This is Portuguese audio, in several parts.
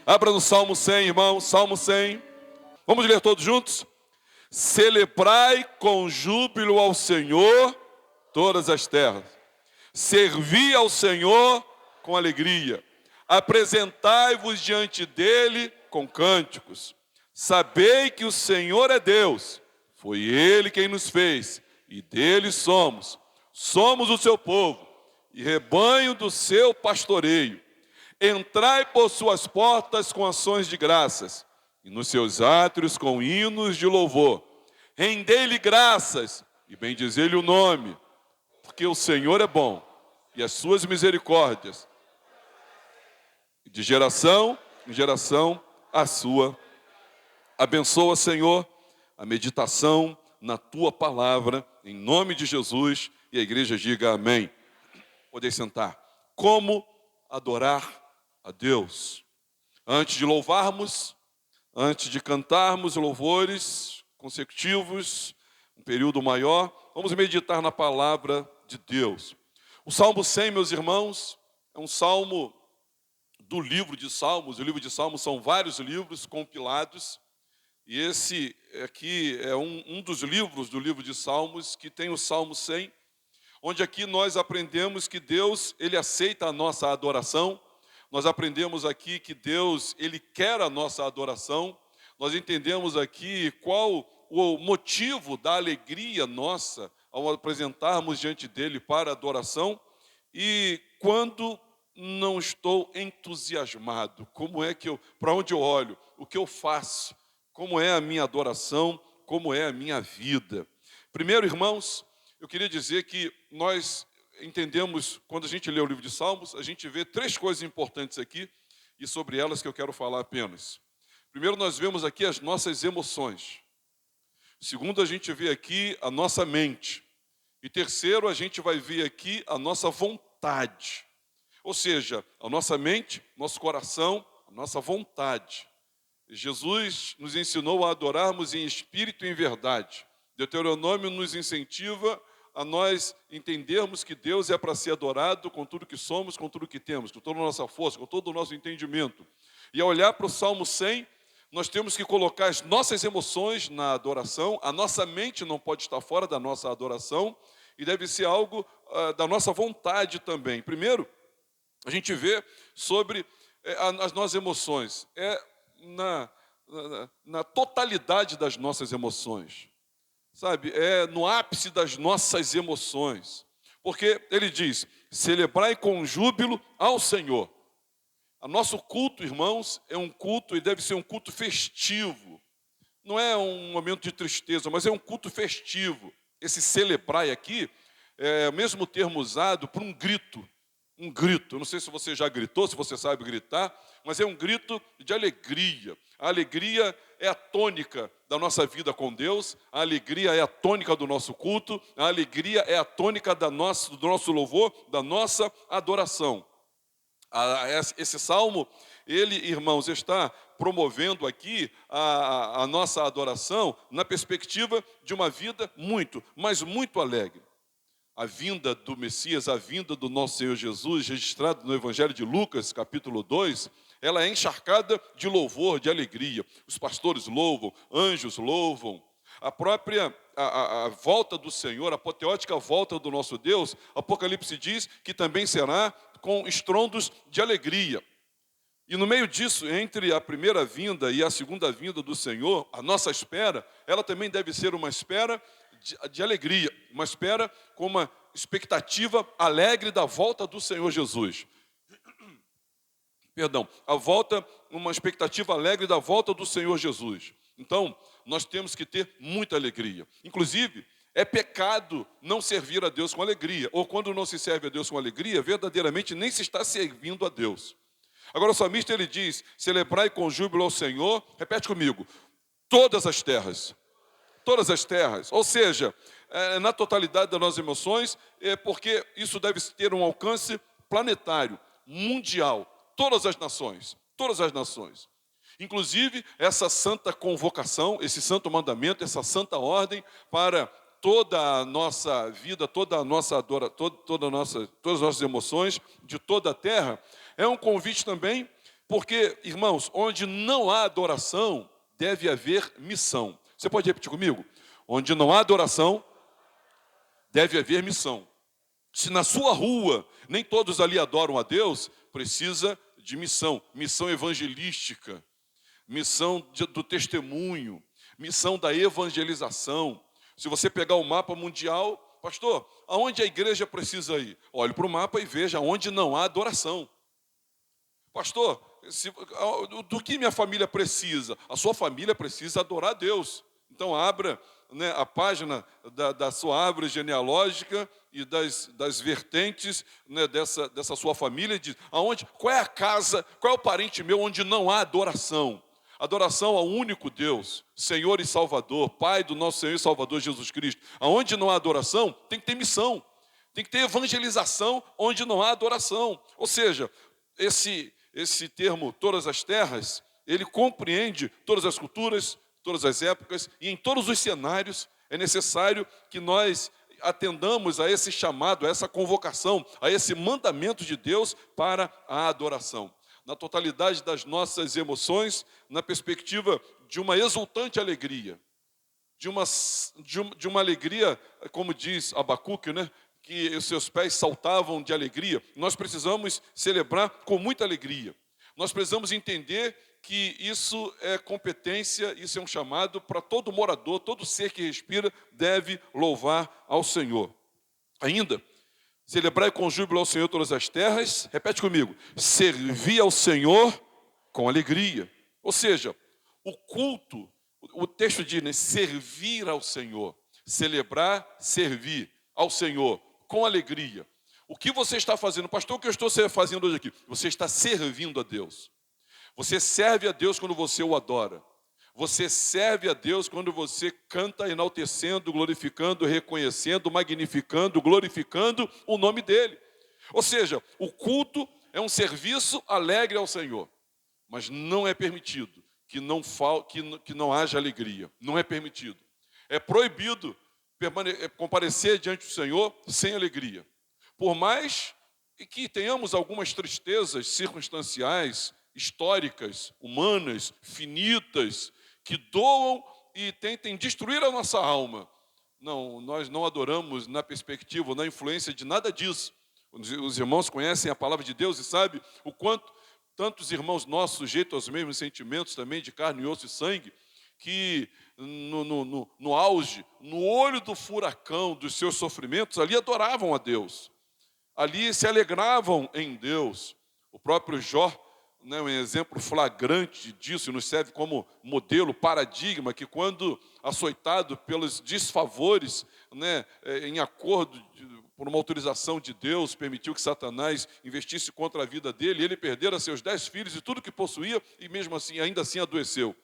Abra no Salmo 100, irmão, Salmo 100. Vamos ler todos juntos? Celebrai com júbilo ao Senhor todas as terras. Servi ao Senhor com alegria. Apresentai-vos diante dele com cânticos. Sabei que o Senhor é Deus. Foi ele quem nos fez e dele somos. Somos o seu povo e rebanho do seu pastoreio. Entrai por suas portas com ações de graças e nos seus átrios com hinos de louvor. Rendei-lhe graças e bendizei-lhe o nome, porque o Senhor é bom e as suas misericórdias de geração em geração a sua. Abençoa, Senhor, a meditação na tua palavra, em nome de Jesus, e a igreja diga amém. Podem sentar. Como adorar a Deus? Antes de louvarmos, antes de cantarmos louvores consecutivos, um período maior, vamos meditar na palavra de Deus. O Salmo 100, meus irmãos, é um salmo do livro de Salmos. O livro de Salmos são vários livros compilados, e esse aqui é um dos livros do livro de Salmos, que tem o Salmo 100, onde aqui nós aprendemos que Deus, Ele aceita a nossa adoração. Nós aprendemos aqui que Deus, Ele quer a nossa adoração. Nós entendemos aqui qual o motivo da alegria nossa ao apresentarmos diante dEle para adoração. E quando não estou entusiasmado, como é que para onde eu olho, o que eu faço, como é a minha adoração, como é a minha vida. Primeiro, irmãos, eu queria dizer que nós entendemos, quando a gente lê o livro de Salmos, a gente vê três coisas importantes aqui, e sobre elas que eu quero falar apenas. Primeiro, nós vemos aqui as nossas emoções. Segundo, a gente vê aqui a nossa mente. E terceiro, a gente vai ver aqui a nossa vontade. Ou seja, a nossa mente, nosso coração, a nossa vontade. Jesus nos ensinou a adorarmos em espírito e em verdade. Deuteronômio nos incentiva a nós entendermos que Deus é para ser adorado com tudo que somos, com tudo que temos, com toda a nossa força, com todo o nosso entendimento. E ao olhar para o Salmo 100, nós temos que colocar as nossas emoções na adoração. A nossa mente não pode estar fora da nossa adoração e deve ser algo da nossa vontade também. Primeiro, a gente vê sobre as nossas emoções. Na totalidade das nossas emoções. Sabe, é no ápice das nossas emoções. Porque ele diz, celebrai com júbilo ao Senhor. O nosso culto, irmãos, é um culto e deve ser um culto festivo. Não é um momento de tristeza, mas é um culto festivo. Esse celebrai aqui é o mesmo termo usado por um grito. Um grito. Eu não sei se você já gritou, se você sabe gritar, mas é um grito de alegria. A alegria é a tônica da nossa vida com Deus, a alegria é a tônica do nosso culto, a alegria é a tônica do nosso louvor, da nossa adoração. Esse salmo, ele, irmãos, está promovendo aqui a nossa adoração na perspectiva de uma vida muito, mas muito alegre. A vinda do Messias, a vinda do nosso Senhor Jesus, registrado no Evangelho de Lucas, capítulo 2, ela é encharcada de louvor, de alegria. Os pastores louvam, anjos louvam. A própria a volta do Senhor, a apoteótica volta do nosso Deus, Apocalipse diz que também será com estrondos de alegria. E no meio disso, entre a primeira vinda e a segunda vinda do Senhor, a nossa espera, ela também deve ser uma espera de alegria, uma espera com uma expectativa alegre da volta do Senhor Jesus. Perdão, uma expectativa alegre da volta do Senhor Jesus. Então, nós temos que ter muita alegria. Inclusive, é pecado não servir a Deus com alegria. Ou quando não se serve a Deus com alegria, verdadeiramente nem se está servindo a Deus. Agora o salmista ele diz, celebrai com júbilo ao Senhor, repete comigo, todas as terras. Todas as terras, ou seja, na totalidade das nossas emoções, porque isso deve ter um alcance planetário, mundial, todas as nações, inclusive essa santa convocação, esse santo mandamento, essa santa ordem para toda a nossa vida, todas as nossas emoções de toda a terra, é um convite também Porque, irmãos, onde não há adoração, deve haver missão. Você pode repetir comigo? Onde não há adoração, deve haver missão. Se na sua rua nem todos ali adoram a Deus, precisa de missão. Missão evangelística, missão do testemunho, missão da evangelização. Se você pegar o mapa mundial, pastor, aonde a igreja precisa ir? Olhe para o mapa e veja onde não há adoração. Pastor, do que minha família precisa? A sua família precisa adorar a Deus. Então abra, né, a página da sua árvore genealógica e das vertentes, né, dessa sua família e diz, qual é a casa, qual é o parente meu onde não há adoração? Adoração ao único Deus, Senhor e Salvador, Pai do nosso Senhor e Salvador Jesus Cristo. Aonde não há adoração, tem que ter missão. Tem que ter evangelização onde não há adoração. Ou seja, esse termo, todas as terras, ele compreende todas as culturas, todas as épocas, e em todos os cenários é necessário que nós atendamos a esse chamado, a essa convocação, a esse mandamento de Deus para a adoração. Na totalidade das nossas emoções, na perspectiva de uma exultante alegria, de uma alegria, como diz Abacuque, né? Que os seus pés saltavam de alegria. Nós precisamos celebrar com muita alegria. Nós precisamos entender que isso é competência, isso é um chamado para todo morador, todo ser que respira deve louvar ao Senhor. Ainda, celebrai com júbilo ao Senhor todas as terras. Repete comigo. Servir ao Senhor com alegria. Ou seja, o culto, o texto diz, né, servir ao Senhor. Celebrar, servir ao Senhor com alegria. O que você está fazendo? Pastor, o que eu estou fazendo hoje aqui? Você está servindo a Deus. Você serve a Deus quando você o adora. Você serve a Deus quando você canta enaltecendo, glorificando, reconhecendo, magnificando, glorificando o nome dEle. Ou seja, o culto é um serviço alegre ao Senhor. Mas não é permitido que não haja alegria. Não é permitido. É proibido comparecer diante do Senhor sem alegria. Por mais que tenhamos algumas tristezas circunstanciais, históricas, humanas, finitas, que doam e tentem destruir a nossa alma. Não, nós não adoramos na perspectiva, na influência de nada disso. Os irmãos conhecem a palavra de Deus e sabem o quanto tantos irmãos nossos sujeitos aos mesmos sentimentos também de carne, osso e sangue, que no auge, no olho do furacão dos seus sofrimentos, ali adoravam a Deus. Ali se alegravam em Deus. O próprio Jó, né, um exemplo flagrante disso, nos serve como modelo, paradigma, que quando açoitado pelos desfavores, né, em acordo por uma autorização de Deus, permitiu que Satanás investisse contra a vida dele, ele perdera seus 10 filhos e tudo que possuía, e mesmo assim, ainda assim adoeceu.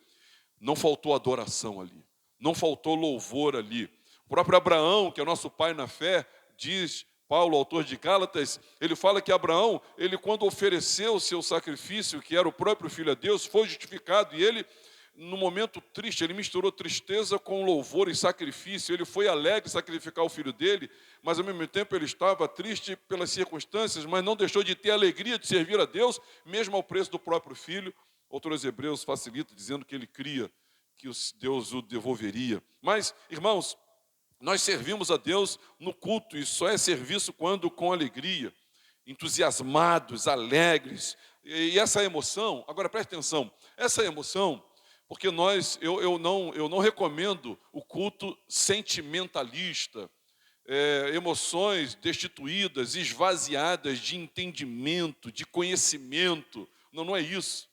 Não faltou adoração ali, não faltou louvor ali. O próprio Abraão, que é nosso pai na fé, diz, Paulo, autor de Gálatas, ele fala que Abraão, ele quando ofereceu o seu sacrifício, que era o próprio filho a Deus, foi justificado, e ele, no momento triste, ele misturou tristeza com louvor e sacrifício, ele foi alegre sacrificar o filho dele, mas ao mesmo tempo ele estava triste pelas circunstâncias, mas não deixou de ter a alegria de servir a Deus, mesmo ao preço do próprio filho. Outros hebreus facilitam, dizendo que ele cria que Deus o devolveria. Mas, irmãos, nós servimos a Deus no culto, e só é serviço quando com alegria, entusiasmados, alegres. E essa emoção, agora preste atenção, essa emoção, porque eu não recomendo o culto sentimentalista, emoções destituídas, esvaziadas de entendimento, de conhecimento. Não é isso.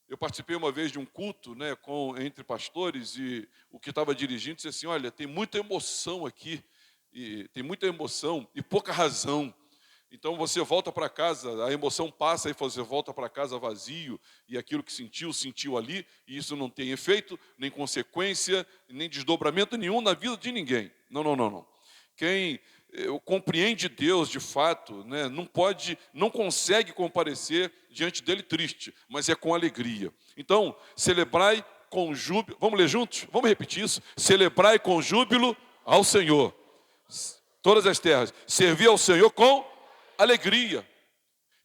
Eu participei uma vez de um culto, né, entre pastores, e o que estava dirigindo disse assim, olha, tem muita emoção aqui, tem muita emoção e pouca razão. Então você volta para casa, a emoção passa e você volta para casa vazio, e aquilo que sentiu ali, e isso não tem efeito, nem consequência, nem desdobramento nenhum na vida de ninguém. Não. Quem compreende Deus de fato, né, não consegue comparecer diante dele triste, mas é com alegria. Então, celebrai com júbilo, vamos ler juntos? Vamos repetir isso? Celebrai com júbilo ao Senhor, todas as terras, servir ao Senhor com alegria.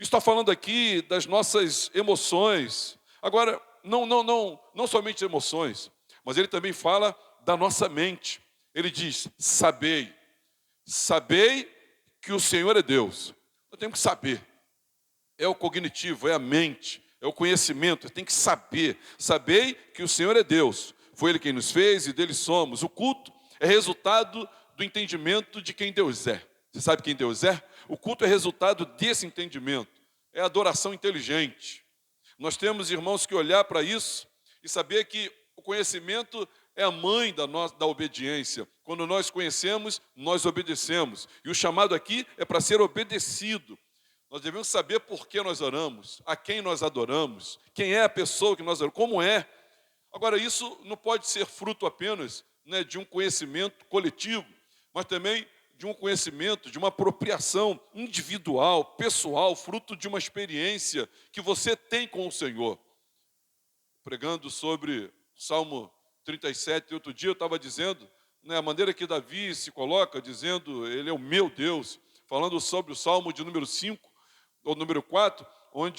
Está falando aqui das nossas emoções. Agora, não somente emoções, mas ele também fala da nossa mente. Ele diz: sabei que o Senhor é Deus. Eu tenho que saber. É o cognitivo, é a mente, é o conhecimento. Eu tenho que saber. Sabei que o Senhor é Deus. Foi Ele quem nos fez e dele somos. O culto é resultado do entendimento de quem Deus é. Você sabe quem Deus é? O culto é resultado desse entendimento. É adoração inteligente. Nós temos, irmãos, que olhar para isso e saber que o conhecimento é a mãe da obediência. Quando nós conhecemos, nós obedecemos. E o chamado aqui é para ser obedecido. Nós devemos saber por que nós oramos, a quem nós adoramos, quem é a pessoa que nós adoramos, como é. Agora, isso não pode ser fruto apenas, né, de um conhecimento coletivo, mas também de um conhecimento, de uma apropriação individual, pessoal, fruto de uma experiência que você tem com o Senhor. Pregando sobre o Salmo 37, outro dia eu estava dizendo, né, a maneira que Davi se coloca, dizendo, ele é o meu Deus, falando sobre o Salmo de número 5, ou número 4, o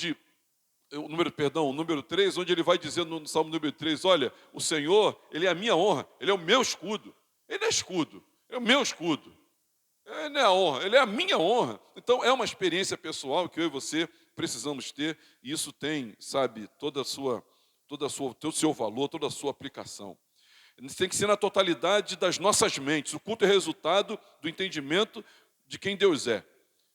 número 3, onde ele vai dizendo no Salmo número 3, olha, o Senhor, Ele é a minha honra, Ele é o meu escudo. Ele é escudo, é o meu escudo. Ele é a honra, Ele é a minha honra. Então, é uma experiência pessoal que eu e você precisamos ter, e isso tem, sabe, todo o seu valor, toda a sua aplicação. Isso tem que ser na totalidade das nossas mentes. O culto é resultado do entendimento de quem Deus é.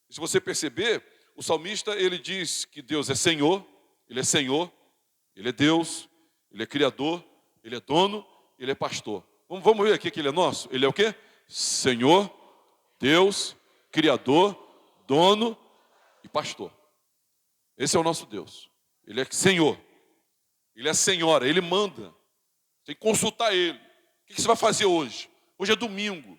Se você perceber, o salmista, ele diz que Deus é Senhor, Ele é Deus, Ele é Criador, Ele é dono, Ele é pastor. Vamos ver aqui que Ele é nosso? Ele é o quê? Senhor, Deus, Criador, dono e pastor. Esse é o nosso Deus. Ele é Senhor, Ele é Senhora, Ele manda. Tem que consultar Ele. O que você vai fazer hoje? Hoje é domingo.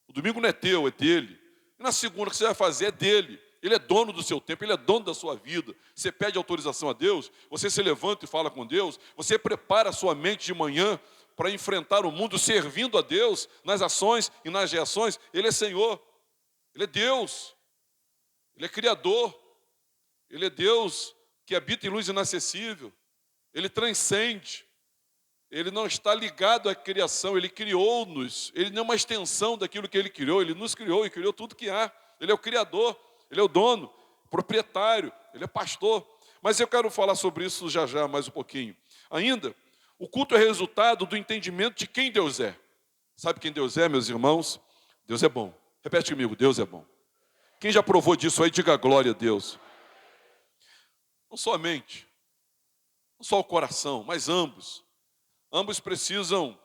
O domingo não é teu, é dele. E na segunda, o que você vai fazer é dele. Ele é dono do seu tempo, Ele é dono da sua vida. Você pede autorização a Deus, você se levanta e fala com Deus, você prepara a sua mente de manhã para enfrentar o mundo servindo a Deus nas ações e nas reações. Ele é Senhor, Ele é Deus, Ele é Criador, Ele é Deus que habita em luz inacessível, Ele transcende, Ele não está ligado à criação, Ele criou-nos, Ele não é uma extensão daquilo que Ele criou, Ele nos criou e criou tudo que há. Ele é o Criador, Ele é o dono, proprietário, Ele é pastor. Mas eu quero falar sobre isso já mais um pouquinho. Ainda, o culto é resultado do entendimento de quem Deus é. Sabe quem Deus é, meus irmãos? Deus é bom. Repete comigo, Deus é bom. Quem já provou disso aí, diga glória a Deus. Não só a mente, não só o coração, mas ambos. Ambos precisam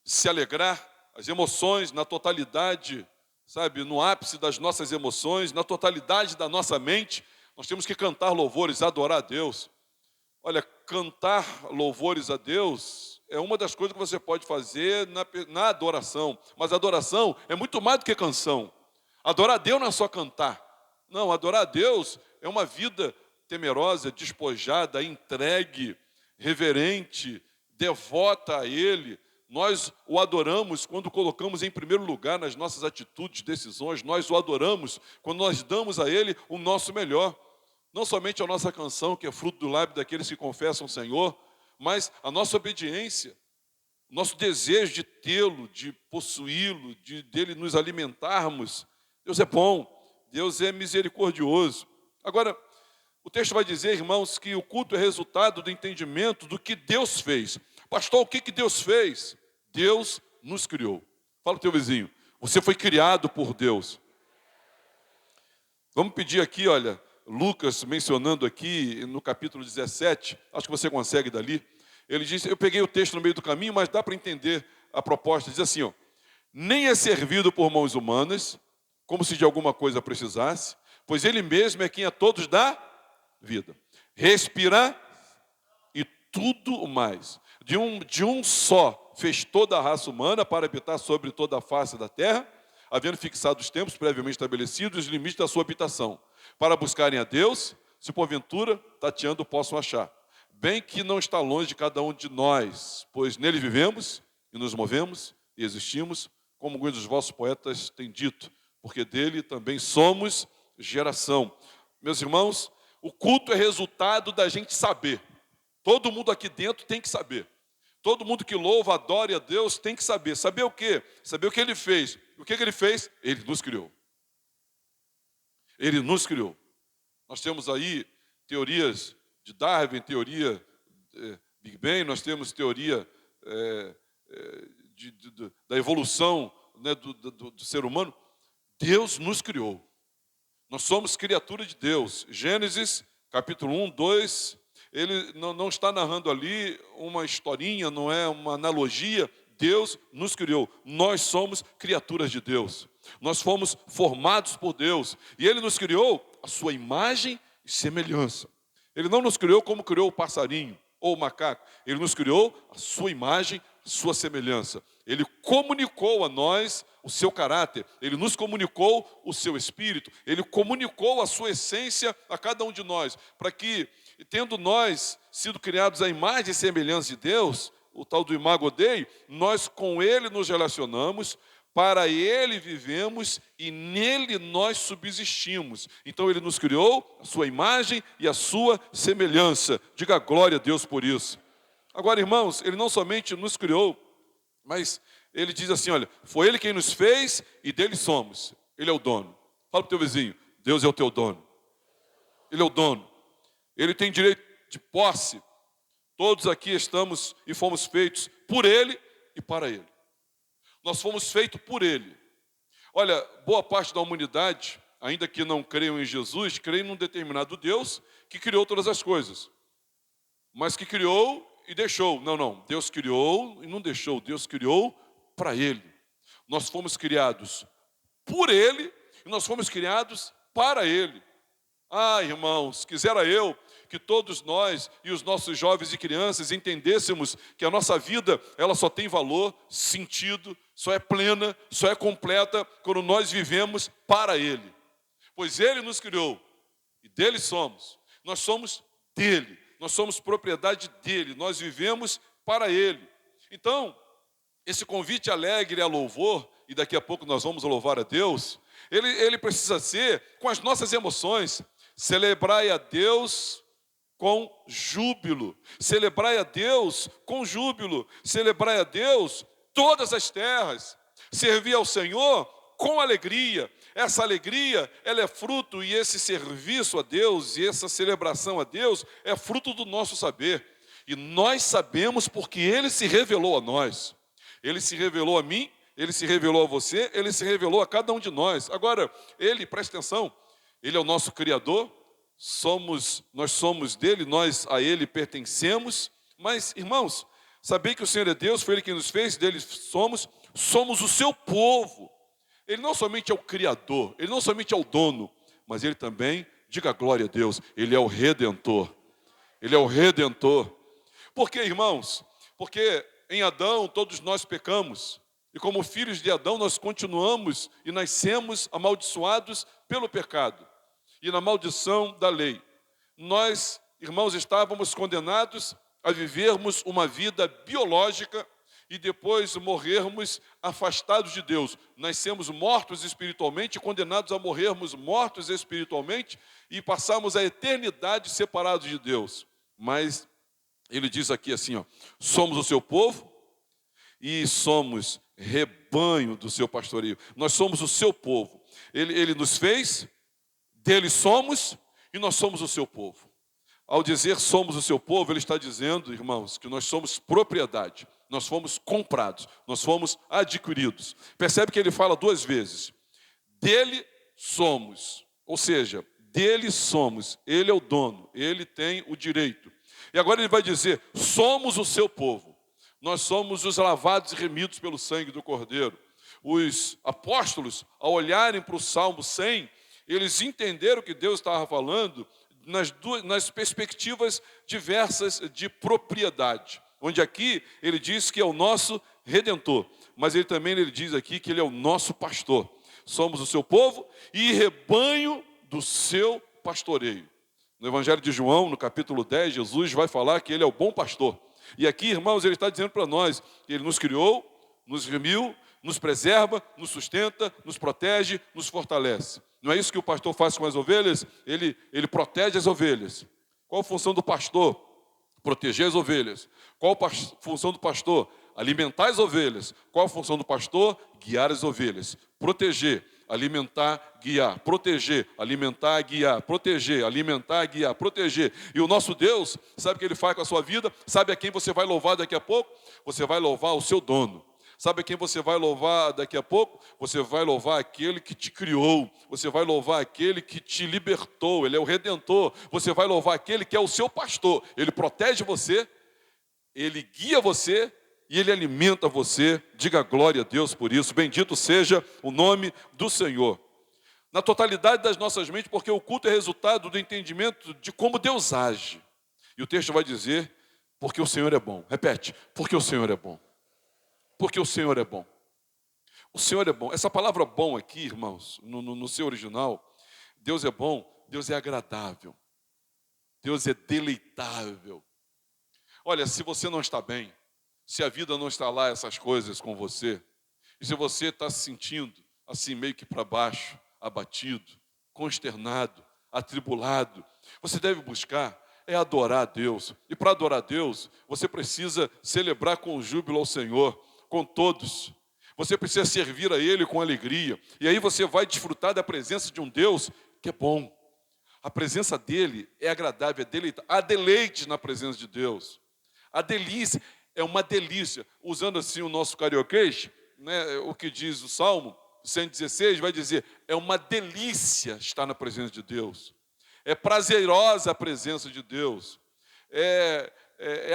se alegrar, as emoções na totalidade, sabe, no ápice das nossas emoções, na totalidade da nossa mente, nós temos que cantar louvores, adorar a Deus. Olha, cantar louvores a Deus é uma das coisas que você pode fazer na adoração. Mas a adoração é muito mais do que canção. Adorar a Deus não é só cantar. Não, adorar a Deus é uma vida temerosa, despojada, entregue, reverente, devota a Ele. Nós o adoramos quando colocamos em primeiro lugar nas nossas atitudes, decisões. Nós o adoramos quando nós damos a Ele o nosso melhor. Não somente a nossa canção, que é fruto do lábio daqueles que confessam o Senhor, mas a nossa obediência, o nosso desejo de tê-lo, de possuí-lo, dele nos alimentarmos. Deus é bom, Deus é misericordioso. Agora, o texto vai dizer, irmãos, que o culto é resultado do entendimento do que Deus fez. Pastor, o que Deus fez? Deus nos criou. Fala para o teu vizinho, você foi criado por Deus. Vamos pedir aqui, olha, Lucas mencionando aqui no capítulo 17, acho que você consegue dali. Ele diz, eu peguei o texto no meio do caminho, mas dá para entender a proposta. Diz assim, ó, nem é servido por mãos humanas, como se de alguma coisa precisasse, pois Ele mesmo é quem a todos dá vida. Respirar e tudo mais. De um só fez toda a raça humana para habitar sobre toda a face da terra, havendo fixado os tempos previamente estabelecidos e os limites da sua habitação, para buscarem a Deus, se porventura, tateando, possam achar. Bem que não está longe de cada um de nós, pois nele vivemos e nos movemos e existimos, como alguns dos vossos poetas têm dito, porque dele também somos geração. Meus irmãos, O culto é resultado da gente saber. Todo mundo aqui dentro tem que saber. Todo mundo que louva, adora a Deus tem que saber. Saber o quê? Saber o que Ele fez. O que Ele fez? Ele nos criou. Ele nos criou. Nós temos aí teorias de Darwin, teoria Big Bang, nós temos teoria da evolução, né, do ser humano. Deus nos criou. Nós somos criatura de Deus. Gênesis, capítulo 1, 2, ele não está narrando ali uma historinha, não é uma analogia. Deus nos criou. Nós somos criaturas de Deus. Nós fomos formados por Deus. E Ele nos criou a sua imagem e semelhança. Ele não nos criou como criou o passarinho ou o macaco. Ele nos criou a sua imagem, a sua semelhança. Ele comunicou a nós o seu caráter. Ele nos comunicou o seu espírito. Ele comunicou a sua essência a cada um de nós. Para que, tendo nós sido criados à imagem e semelhança de Deus, o tal do Imago Dei, nós com Ele nos relacionamos, para Ele vivemos e nele nós subsistimos. Então Ele nos criou a sua imagem e a sua semelhança. Diga glória a Deus por isso. Agora, irmãos, Ele não somente nos criou, mas Ele diz assim, olha, foi Ele quem nos fez e dele somos. Ele é o dono. Fala para o teu vizinho, Deus é o teu dono. Ele é o dono. Ele tem direito de posse. Todos aqui estamos e fomos feitos por Ele e para Ele. Nós fomos feitos por Ele. Olha, boa parte da humanidade, ainda que não creiam em Jesus, creem num determinado Deus que criou todas as coisas. Mas que criou e deixou. Não. Deus criou e não deixou. Deus criou para Ele. Nós fomos criados por Ele e nós fomos criados para Ele. Ah, irmãos, quisera eu que todos nós e os nossos jovens e crianças entendêssemos que a nossa vida, ela só tem valor, sentido, só é plena, só é completa quando nós vivemos para Ele. Pois Ele nos criou e dele somos. Nós somos dele, nós somos propriedade dele, nós vivemos para Ele. Então, esse convite alegre a louvor, e daqui a pouco nós vamos louvar a Deus, ele precisa ser com as nossas emoções. Celebrai a Deus com júbilo. Celebrai a Deus com júbilo. Celebrai a Deus todas as terras. Servir ao Senhor com alegria. Essa alegria, ela é fruto, e esse serviço a Deus, e essa celebração a Deus, é fruto do nosso saber. E nós sabemos porque Ele se revelou a nós. Ele se revelou a mim, Ele se revelou a você, Ele se revelou a cada um de nós. Agora, Ele, presta atenção, Ele é o nosso Criador, nós somos dele, nós a Ele pertencemos. Mas, irmãos, saber que o Senhor é Deus, foi Ele quem nos fez, dele somos o seu povo. Ele não somente é o Criador, Ele não somente é o dono, mas Ele também, diga glória a Deus, Ele é o Redentor. Ele é o Redentor. Por quê, irmãos? Porque em Adão todos nós pecamos. E como filhos de Adão nós continuamos e nascemos amaldiçoados pelo pecado. E na maldição da lei. Nós, irmãos, estávamos condenados a vivermos uma vida biológica e depois morrermos afastados de Deus. Nascemos mortos espiritualmente, condenados a morrermos mortos espiritualmente e passamos a eternidade separados de Deus. Mas ele diz aqui assim, ó, somos o seu povo e somos rebanho do seu pastoreio. Nós somos o seu povo. Ele nos fez, dele somos e nós somos o seu povo. Ao dizer somos o seu povo, ele está dizendo, irmãos, que nós somos propriedade. Nós fomos comprados, nós fomos adquiridos. Percebe que ele fala duas vezes. Dele somos, ou seja, dele somos. Ele é o dono, ele tem o direito. E agora ele vai dizer, somos o seu povo. Nós somos os lavados e remidos pelo sangue do Cordeiro. Os apóstolos, ao olharem para o Salmo 100, eles entenderam que Deus estava falando nas perspectivas diversas de propriedade. Onde aqui ele diz que é o nosso Redentor, mas ele diz aqui que ele é o nosso pastor. Somos o seu povo e rebanho do seu pastoreio. No Evangelho de João, no capítulo 10, Jesus vai falar que ele é o bom pastor. E aqui, irmãos, ele está dizendo para nós que ele nos criou, nos remiu, nos preserva, nos sustenta, nos protege, nos fortalece. Não é isso que o pastor faz com as ovelhas? Ele protege as ovelhas. Qual a função do pastor? Proteger as ovelhas. Qual a função do pastor? Alimentar as ovelhas. Qual a função do pastor? Guiar as ovelhas. Proteger, alimentar, guiar. Proteger, alimentar, guiar. Proteger, alimentar, guiar. Proteger. E o nosso Deus, sabe o que Ele faz com a sua vida? Sabe a quem você vai louvar daqui a pouco? Você vai louvar o seu dono. Sabe quem você vai louvar daqui a pouco? Você vai louvar aquele que te criou. Você vai louvar aquele que te libertou. Ele é o Redentor. Você vai louvar aquele que é o seu pastor. Ele protege você, ele guia você e ele alimenta você. Diga glória a Deus por isso. Bendito seja o nome do Senhor. Na totalidade das nossas mentes, porque o culto é resultado do entendimento de como Deus age. E o texto vai dizer, porque o Senhor é bom. Repete, porque o Senhor é bom. Porque o Senhor é bom. O Senhor é bom. Essa palavra bom aqui, irmãos, no seu original, Deus é bom, Deus é agradável. Deus é deleitável. Olha, se você não está bem, se a vida não está lá, essas coisas com você, e se você está se sentindo assim meio que para baixo, abatido, consternado, atribulado, você deve buscar é adorar a Deus. E para adorar a Deus, você precisa celebrar com júbilo ao Senhor, com todos. Você precisa servir a Ele com alegria. E aí você vai desfrutar da presença de um Deus que é bom. A presença dEle é agradável, é deleitável. Há deleite na presença de Deus. A delícia é uma delícia. Usando assim o nosso carioquês, né, o que diz o Salmo 116, vai dizer, é uma delícia estar na presença de Deus. É prazerosa a presença de Deus. É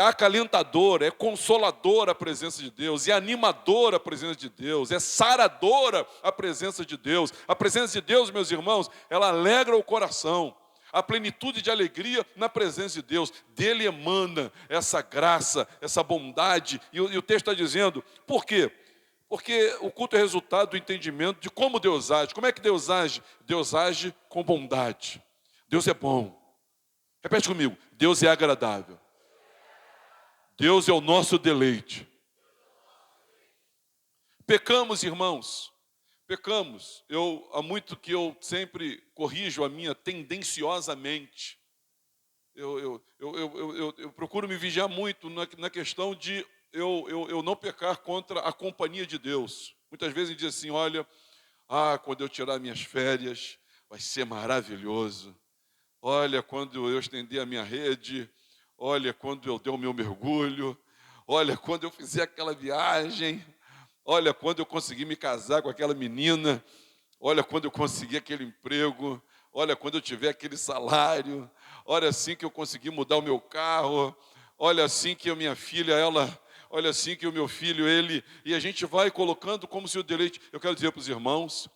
acalentadora, é consoladora a presença de Deus, é animadora a presença de Deus, é saradora a presença de Deus. A presença de Deus, meus irmãos, ela alegra o coração. A plenitude de alegria na presença de Deus. Dele emana essa graça, essa bondade. E o texto está dizendo, por quê? Porque o culto é resultado do entendimento de como Deus age. Como é que Deus age? Deus age com bondade. Deus é bom. Repete comigo, Deus é agradável. Deus é o nosso deleite. Pecamos, irmãos, pecamos. Há muito que eu sempre corrijo a minha tendenciosamente. Eu procuro me vigiar muito na questão de eu não pecar contra a companhia de Deus. Muitas vezes diz assim, olha, quando eu tirar minhas férias, vai ser maravilhoso. Olha, quando eu estender a minha rede, olha, quando eu der o meu mergulho, olha, quando eu fizer aquela viagem, olha, quando eu conseguir me casar com aquela menina, olha, quando eu conseguir aquele emprego, olha, quando eu tiver aquele salário, olha, assim que eu conseguir mudar o meu carro, olha, assim que a minha filha, olha, assim que o meu filho, ele, e a gente vai colocando como se o deleite, eu quero dizer para os irmãos,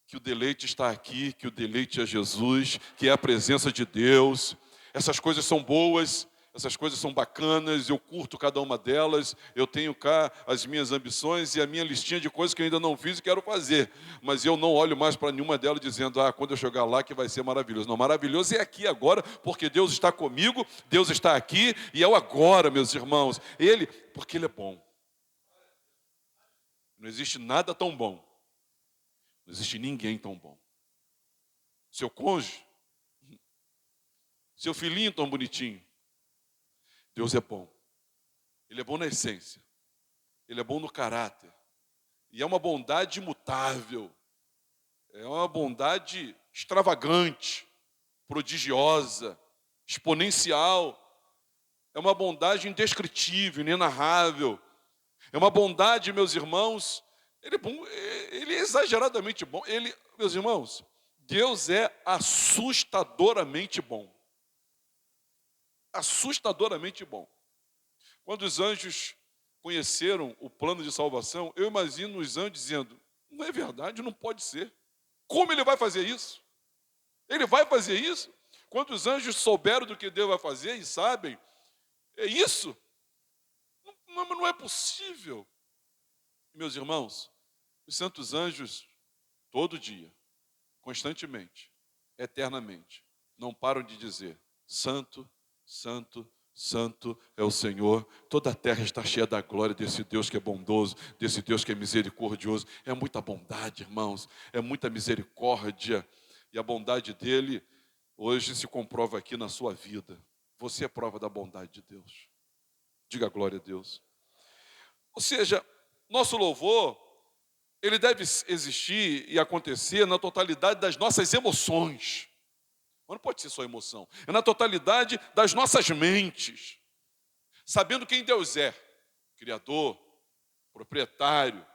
que o deleite está aqui, que o deleite é Jesus, que é a presença de Deus. Essas coisas são boas, essas coisas são bacanas, eu curto cada uma delas, eu tenho cá as minhas ambições e a minha listinha de coisas que eu ainda não fiz e quero fazer. Mas eu não olho mais para nenhuma delas dizendo, quando eu chegar lá que vai ser maravilhoso. Não, maravilhoso é aqui agora, porque Deus está comigo, Deus está aqui e é o agora, meus irmãos. Porque Ele é bom. Não existe nada tão bom. Não existe ninguém tão bom. Seu cônjuge, seu filhinho tão bonitinho. Deus é bom. Ele é bom na essência. Ele é bom no caráter. E é uma bondade imutável. É uma bondade extravagante, prodigiosa, exponencial. É uma bondade indescritível, inenarrável. É uma bondade, meus irmãos, ele é bom, ele é exageradamente bom. Meus irmãos, Deus é assustadoramente bom. Assustadoramente bom. Quando os anjos conheceram o plano de salvação, eu imagino os anjos dizendo, não é verdade, não pode ser. Como ele vai fazer isso? Ele vai fazer isso? Quando os anjos souberam do que Deus vai fazer e sabem, é isso? Não é possível. Meus irmãos, os santos anjos, todo dia, constantemente, eternamente, não param de dizer, santo, santo, santo é o Senhor. Toda a terra está cheia da glória desse Deus que é bondoso, desse Deus que é misericordioso. É muita bondade, irmãos, é muita misericórdia. E a bondade dele hoje se comprova aqui na sua vida. Você é prova da bondade de Deus. Diga glória a Deus. Ou seja, nosso louvor, ele deve existir e acontecer na totalidade das nossas emoções. Mas não pode ser só emoção. É na totalidade das nossas mentes. Sabendo quem Deus é. Criador, proprietário.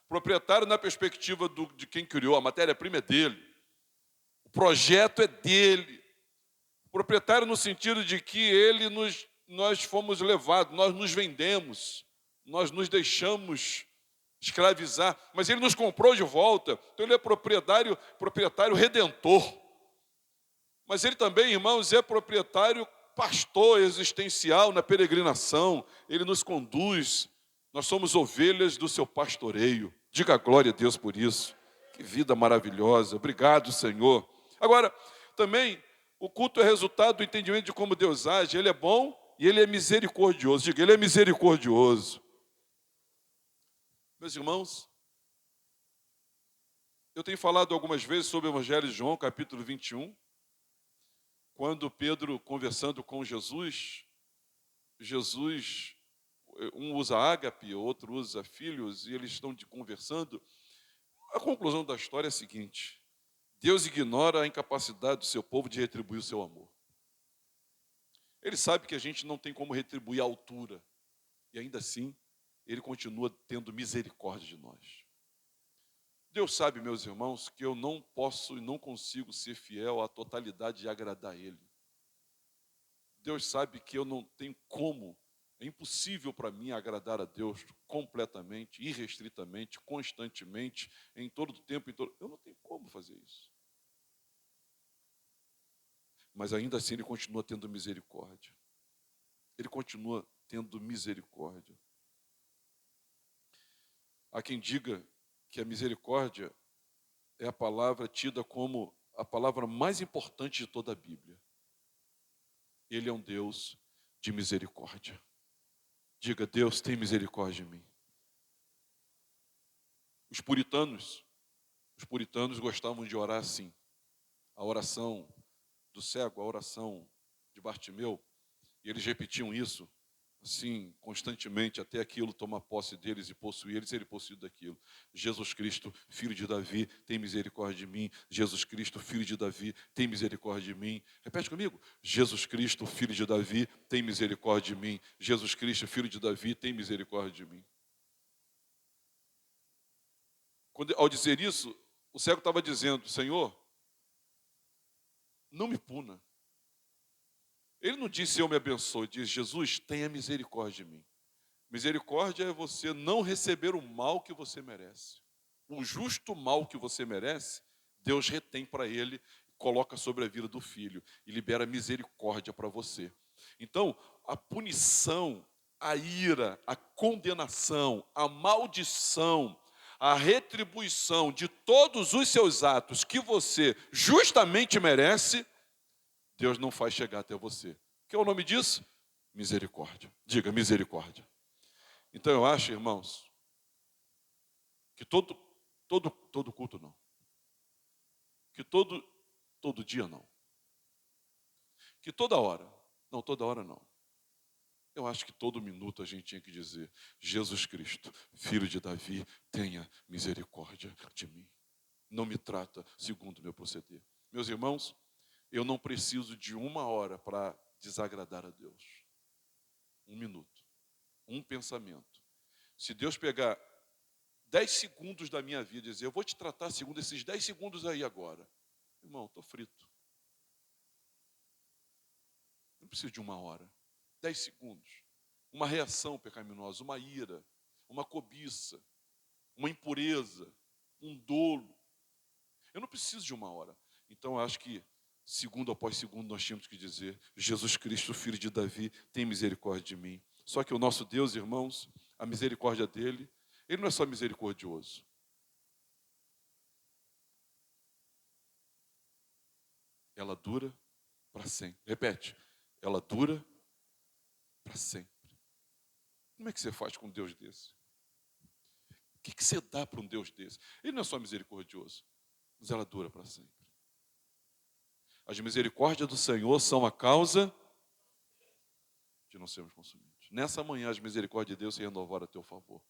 Proprietário na perspectiva de quem criou. A matéria-prima é dele. O projeto é dele. Proprietário no sentido de que nós fomos levados, nós nos vendemos, nós nos deixamos escravizar, mas ele nos comprou de volta. Então ele é proprietário redentor. Mas ele também, irmãos, é proprietário pastor existencial na peregrinação. Ele nos conduz. Nós somos ovelhas do seu pastoreio. Diga glória a Deus por isso. Que vida maravilhosa. Obrigado, Senhor. Agora, também, o culto é resultado do entendimento de como Deus age. Ele é bom e ele é misericordioso. Diga, ele é misericordioso. Meus irmãos, eu tenho falado algumas vezes sobre o Evangelho de João, capítulo 21, quando Pedro, conversando com Jesus, um usa ágape, outro usa filhos, e eles estão conversando. A conclusão da história é a seguinte: Deus ignora a incapacidade do seu povo de retribuir o seu amor. Ele sabe que a gente não tem como retribuir à altura, e ainda assim, ele continua tendo misericórdia de nós. Deus sabe, meus irmãos, que eu não posso e não consigo ser fiel à totalidade de agradar a Ele. Deus sabe que eu não tenho como, é impossível para mim agradar a Deus completamente, irrestritamente, constantemente, em todo o tempo. Eu não tenho como fazer isso. Mas ainda assim Ele continua tendo misericórdia. Ele continua tendo misericórdia. Há quem diga que a misericórdia é a palavra tida como a palavra mais importante de toda a Bíblia. Ele é um Deus de misericórdia. Diga, Deus tem misericórdia de mim. Os puritanos gostavam de orar assim. A oração do cego, a oração de Bartimeu, e eles repetiam isso assim, constantemente, até aquilo tomar posse deles e possuir eles, ele possuído daquilo. Jesus Cristo, filho de Davi, tem misericórdia de mim. Jesus Cristo, filho de Davi, tem misericórdia de mim. Repete comigo. Jesus Cristo, filho de Davi, tem misericórdia de mim. Jesus Cristo, filho de Davi, tem misericórdia de mim. Ao dizer isso, o cego estava dizendo, Senhor, não me puna. Ele não disse, eu me abençoe, diz, Jesus, tenha misericórdia de mim. Misericórdia é você não receber o mal que você merece. O justo mal que você merece, Deus retém para ele, coloca sobre a vida do filho e libera misericórdia para você. Então, a punição, a ira, a condenação, a maldição, a retribuição de todos os seus atos que você justamente merece, Deus não faz chegar até você. Que é o nome disso? Misericórdia. Diga, misericórdia. Então eu acho, irmãos, que todo culto não. Que todo dia não. Que toda hora. Não, toda hora não. Eu acho que todo minuto a gente tinha que dizer, Jesus Cristo, filho de Davi, tenha misericórdia de mim. Não me trata segundo o meu proceder. Meus irmãos, eu não preciso de uma hora para desagradar a Deus. 1 minuto. Um pensamento. Se Deus pegar 10 segundos da minha vida e dizer, eu vou te tratar segundo esses 10 segundos aí agora. Irmão, estou frito. Não preciso de uma hora. 10 segundos. Uma reação pecaminosa, uma ira, uma cobiça, uma impureza, um dolo. Eu não preciso de uma hora. Então, eu acho que, segundo após segundo, nós tínhamos que dizer, Jesus Cristo, filho de Davi, tem misericórdia de mim. Só que o nosso Deus, irmãos, a misericórdia dele, ele não é só misericordioso. Ela dura para sempre. Repete. Ela dura para sempre. Como é que você faz com um Deus desse? O que você dá para um Deus desse? Ele não é só misericordioso, mas ela dura para sempre. As misericórdias do Senhor são a causa de não sermos consumidos. Nessa manhã, as misericórdias de Deus se renovaram a teu favor.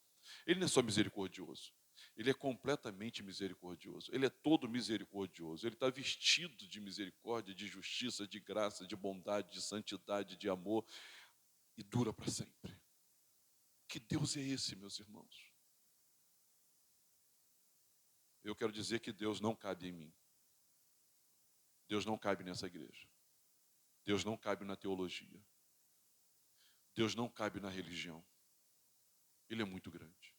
Ele não é só misericordioso, ele é completamente misericordioso. Ele é todo misericordioso. Ele está vestido de misericórdia, de justiça, de graça, de bondade, de santidade, de amor, e dura para sempre. Que Deus é esse, meus irmãos? Eu quero dizer que Deus não cabe em mim. Deus não cabe nessa igreja. Deus não cabe na teologia. Deus não cabe na religião. Ele é muito grande.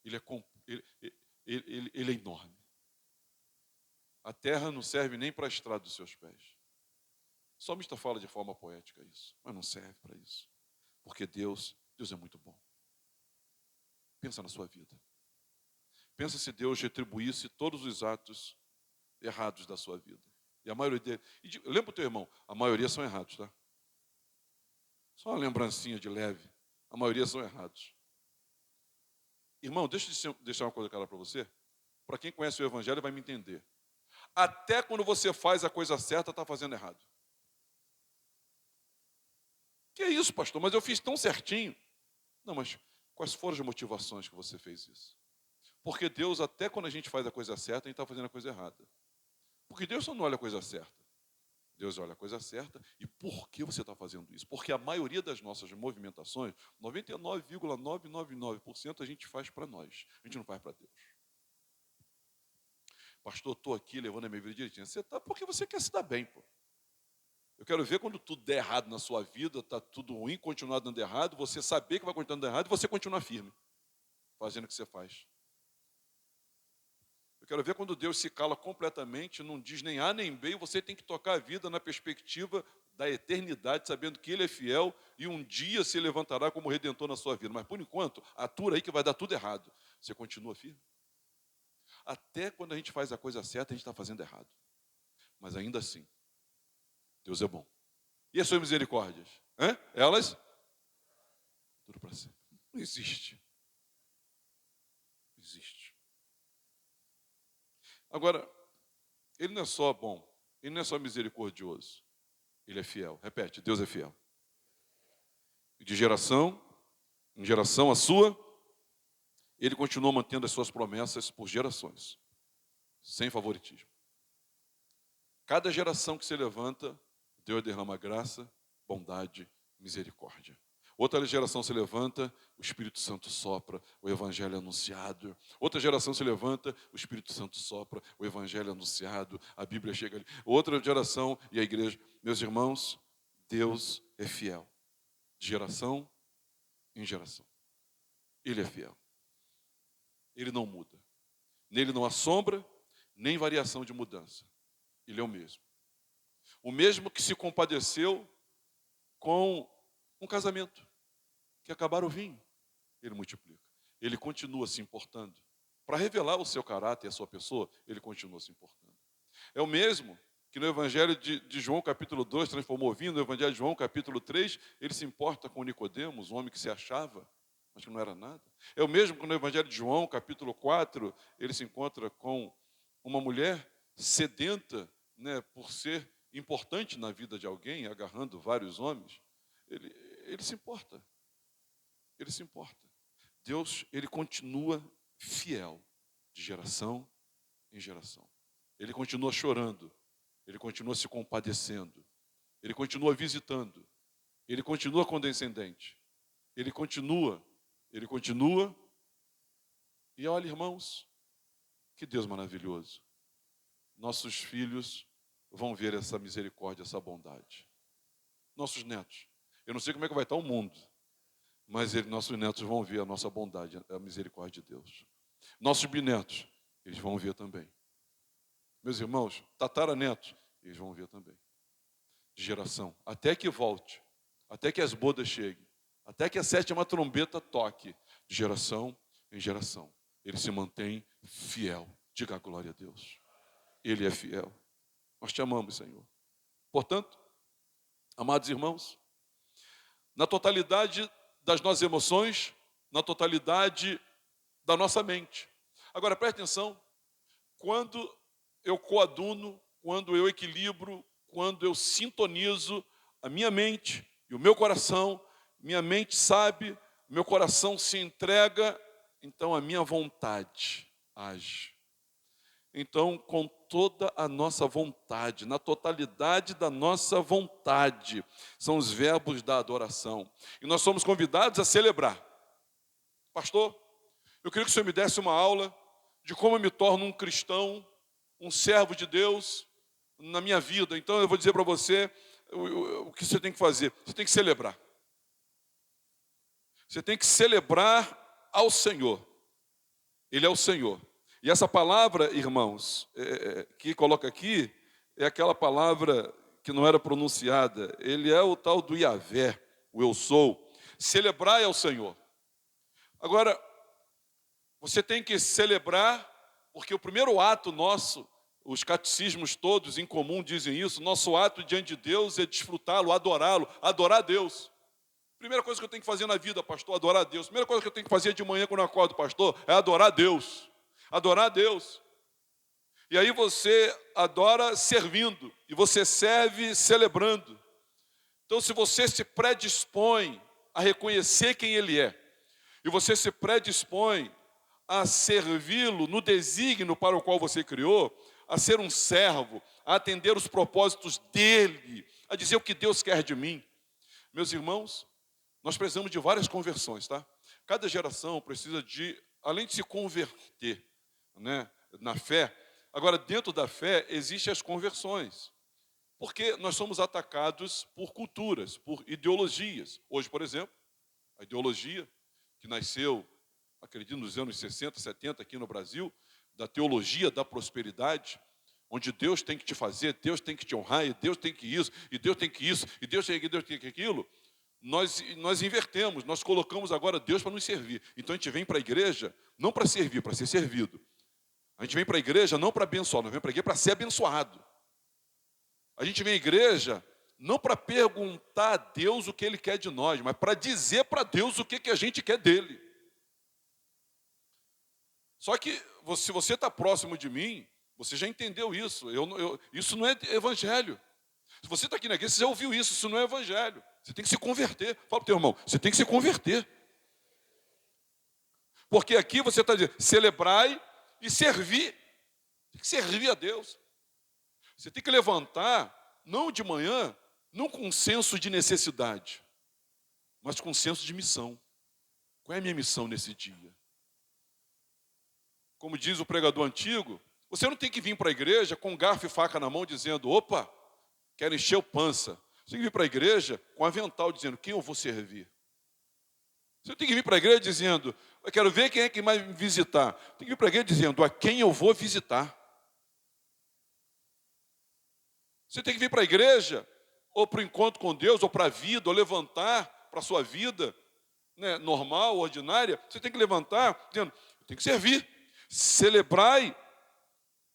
Ele é enorme. A terra não serve nem para a estrada dos seus pés. O salmista fala de forma poética isso, mas não serve para isso. Porque Deus é muito bom. Pensa na sua vida. Pensa se Deus retribuísse todos os atos errados da sua vida. E a maioria dele... Lembra o teu irmão, a maioria são errados, tá? Só uma lembrancinha de leve. A maioria são errados. Irmão, deixa eu deixar uma coisa clara para você. Para quem conhece o Evangelho vai me entender. Até quando você faz a coisa certa, está fazendo errado. Que é isso, pastor? Mas eu fiz tão certinho. Não, mas quais foram as motivações que você fez isso? Porque Deus, até quando a gente faz a coisa certa, a gente está fazendo a coisa errada. Porque Deus só não olha a coisa certa. Deus olha a coisa certa. E por que você está fazendo isso? Porque a maioria das nossas movimentações, 99,999%, a gente faz para nós. A gente não faz para Deus. Pastor, estou aqui levando a minha vida direitinho. Você está porque você quer se dar bem, pô. Eu quero ver quando tudo der errado na sua vida, está tudo ruim, continuar dando errado, você saber que vai continuar dando errado e você continuar firme, fazendo o que você faz. Eu quero ver quando Deus se cala completamente, não diz nem A nem B, e você tem que tocar a vida na perspectiva da eternidade, sabendo que Ele é fiel e um dia se levantará como Redentor na sua vida. Mas, por enquanto, atura aí que vai dar tudo errado. Você continua firme? Até quando a gente faz a coisa certa, a gente está fazendo errado. Mas ainda assim, Deus é bom. E as suas misericórdias? Elas? Tudo para sempre. Não existe. Não existe. Agora, Ele não é só bom, Ele não é só misericordioso, Ele é fiel. Repete, Deus é fiel. De geração em geração, Ele continua mantendo as suas promessas por gerações, sem favoritismo. Cada geração que se levanta, Deus derrama graça, bondade, misericórdia. Outra geração se levanta, o Espírito Santo sopra, o Evangelho é anunciado. Outra geração se levanta, o Espírito Santo sopra, o Evangelho é anunciado, a Bíblia chega ali. Outra geração e a igreja. Meus irmãos, Deus é fiel, de geração em geração. Ele é fiel. Ele não muda. Nele não há sombra, nem variação de mudança. Ele é o mesmo. O mesmo que se compadeceu com um casamento, que acabaram o vinho, Ele multiplica. Ele continua se importando. Para revelar o seu caráter e a sua pessoa, Ele continua se importando. É o mesmo que no Evangelho de João, capítulo 2, transformou vinho, no Evangelho de João, capítulo 3, Ele se importa com Nicodemos, um homem que se achava, mas que não era nada. É o mesmo que no Evangelho de João, capítulo 4, Ele se encontra com uma mulher sedenta, né, por ser importante na vida de alguém, agarrando vários homens. Ele se importa. Ele se importa. Deus, Ele continua fiel, de geração em geração. Ele continua chorando. Ele continua se compadecendo. Ele continua visitando. Ele continua condescendente. Ele continua. E olha, irmãos, que Deus maravilhoso. Nossos filhos vão ver essa misericórdia, essa bondade. Nossos netos. Eu não sei como é que vai estar o mundo, mas nossos netos vão ver a nossa bondade, a misericórdia de Deus. Nossos bisnetos, eles vão ver também. Meus irmãos, tataranetos, eles vão ver também. De geração, até que volte, até que as bodas cheguem, até que a 7ª trombeta toque, de geração em geração. Ele se mantém fiel. Diga a glória a Deus. Ele é fiel. Nós te amamos, Senhor. Portanto, amados irmãos, na totalidade das nossas emoções, na totalidade da nossa mente. Agora, preste atenção, quando eu coaduno quando eu equilibro, quando eu sintonizo a minha mente e o meu coração. Minha mente sabe, meu coração se entrega, então a minha vontade age. Então, com toda a nossa vontade, na totalidade da nossa vontade, são os verbos da adoração. E nós somos convidados a celebrar. Pastor, eu queria que o senhor me desse uma aula de como eu me torno um cristão, um servo de Deus na minha vida. Então eu vou dizer para você o que você tem que fazer. Você tem que celebrar. Você tem que celebrar ao Senhor. Ele é o Senhor. E essa palavra, irmãos, que coloca aqui, é aquela palavra que não era pronunciada. Ele é o tal do Yahvé, o eu sou. Celebrai ao Senhor. Agora, você tem que celebrar, porque o primeiro ato nosso, os catecismos todos em comum dizem isso, nosso ato diante de Deus é desfrutá-lo, adorá-lo, adorar a Deus. Primeira coisa que eu tenho que fazer na vida, pastor, adorar a Deus. Primeira coisa que eu tenho que fazer de manhã quando eu acordo, pastor, é adorar a Deus. Adorar a Deus. E aí você adora servindo, e você serve celebrando. Então, se você se predispõe a reconhecer quem Ele é, e você se predispõe a servi-lo no desígnio para o qual você criou, a ser um servo, a atender os propósitos dEle, a dizer o que Deus quer de mim. Meus irmãos, nós precisamos de várias conversões, tá? Cada geração precisa de, além de se converter, né, na fé, agora dentro da fé existem as conversões. Porque nós somos atacados por culturas, por ideologias. Hoje, por exemplo, a ideologia que nasceu, acredito, nos anos 60, 70 aqui no Brasil, da teologia da prosperidade, onde Deus tem que te fazer, Deus tem que te honrar, e Deus tem que isso, e Deus tem que isso, e Deus tem que aquilo. Nós invertemos, nós colocamos agora Deus para nos servir. Então a gente vem para a igreja não para servir, para ser servido. A gente vem para a igreja não para abençoar, nós vem para a igreja para ser abençoado. A gente vem à igreja não para perguntar a Deus o que Ele quer de nós, mas para dizer para Deus o que a gente quer dEle. Só que, se você está próximo de mim, você já entendeu isso. Isso não é evangelho. Se você está aqui na igreja, você já ouviu isso. Isso não é evangelho. Você tem que se converter. Fala para o teu irmão, você tem que se converter. Porque aqui você está dizendo, celebrai e servir. Tem que servir a Deus. Você tem que levantar, não de manhã, não com um senso de necessidade, mas com um senso de missão. Qual é a minha missão nesse dia? Como diz o pregador antigo, você não tem que vir para a igreja com garfo e faca na mão dizendo, opa, quero encher o pança. Você tem que vir para a igreja com avental dizendo, quem eu vou servir? Você tem que vir para a igreja dizendo, eu quero ver quem é que vai me visitar. Tem que vir para a igreja dizendo, a quem eu vou visitar. Você tem que vir para a igreja, ou para o encontro com Deus, ou para a vida, ou levantar para a sua vida, né, normal, ordinária. Você tem que levantar dizendo, eu tenho que servir. Celebrai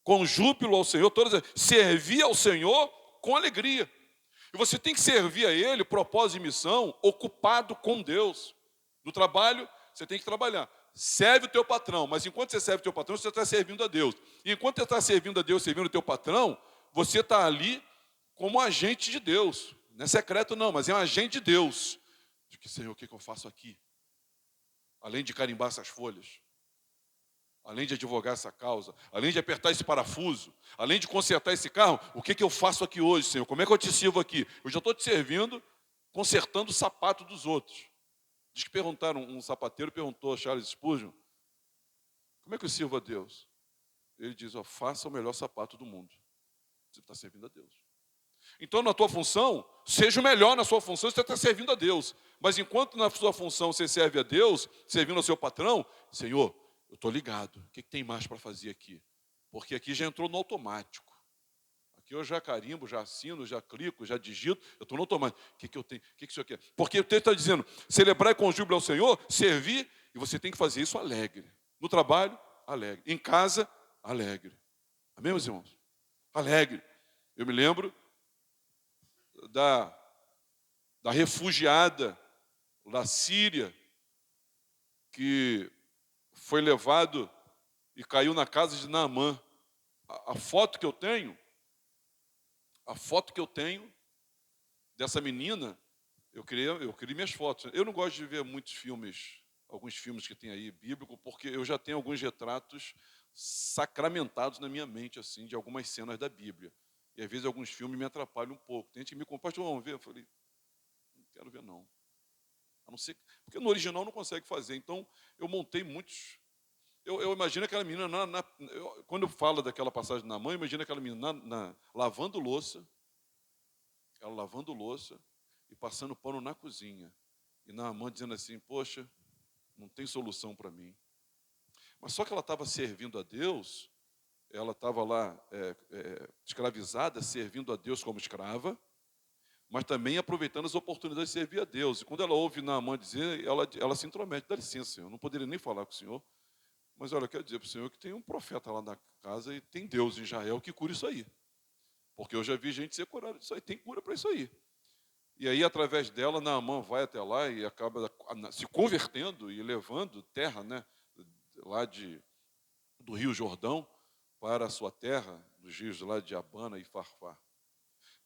com júbilo ao Senhor, servir ao Senhor com alegria. E você tem que servir a Ele, propósito e missão, ocupado com Deus. No trabalho, você tem que trabalhar. Serve o teu patrão, mas enquanto você serve o teu patrão, você está servindo a Deus. E enquanto você está servindo a Deus, servindo o teu patrão, você está ali como agente de Deus. Não é secreto não, mas é um agente de Deus. De que, Senhor, o que eu faço aqui? Além de carimbar essas folhas, além de advogar essa causa, além de apertar esse parafuso, além de consertar esse carro, o que eu faço aqui hoje, Senhor? Como é que eu te sirvo aqui? Eu já estou te servindo, consertando o sapato dos outros. Diz que perguntaram, um sapateiro perguntou a Charles Spurgeon, como é que eu sirvo a Deus? Ele diz, faça o melhor sapato do mundo. Você está servindo a Deus. Então, na tua função, seja o melhor na sua função, você está servindo a Deus. Mas enquanto na sua função você serve a Deus, servindo ao seu patrão, Senhor, eu estou ligado, o que tem mais para fazer aqui? Porque aqui já entrou no automático. Aqui eu já carimbo, já assino, já clico, já digito, eu estou no automático. O que eu tenho? O que o senhor quer? Porque o texto está dizendo, celebrar com júbilo ao Senhor, servir, e você tem que fazer isso alegre. No trabalho, alegre. Em casa, alegre. Amém, meus irmãos? Alegre. Eu me lembro da refugiada da Síria, que foi levado e caiu na casa de Naamã. A foto que eu tenho A foto que eu tenho dessa menina, eu criei minhas fotos. Eu não gosto de ver muitos filmes, alguns filmes que tem aí bíblico, porque eu já tenho alguns retratos sacramentados na minha mente, assim, de algumas cenas da Bíblia. E às vezes alguns filmes me atrapalham um pouco. Tem gente que me compara, pastor, vamos ver? Eu falei, não quero ver não. A não ser, porque no original não consegue fazer. Então, eu montei muitos. Eu imagino aquela menina, quando eu falo daquela passagem na mãe, eu imagino aquela menina lavando louça, ela lavando louça e passando pano na cozinha. E na mãe dizendo assim, poxa, não tem solução para mim. Mas só que ela estava servindo a Deus, ela estava lá escravizada, servindo a Deus como escrava, mas também aproveitando as oportunidades de servir a Deus. E quando ela ouve Naamã dizer, ela se intromete, dá licença, eu não poderia nem falar com o senhor, mas olha, eu quero dizer para o senhor que tem um profeta lá na casa e tem Deus em Israel que cura isso aí. Porque eu já vi gente ser curada disso aí, tem cura para isso aí. E aí, através dela, Naamã vai até lá e acaba se convertendo e levando terra, né, lá do Rio Jordão para a sua terra, dos rios lá de Abana e Farfar.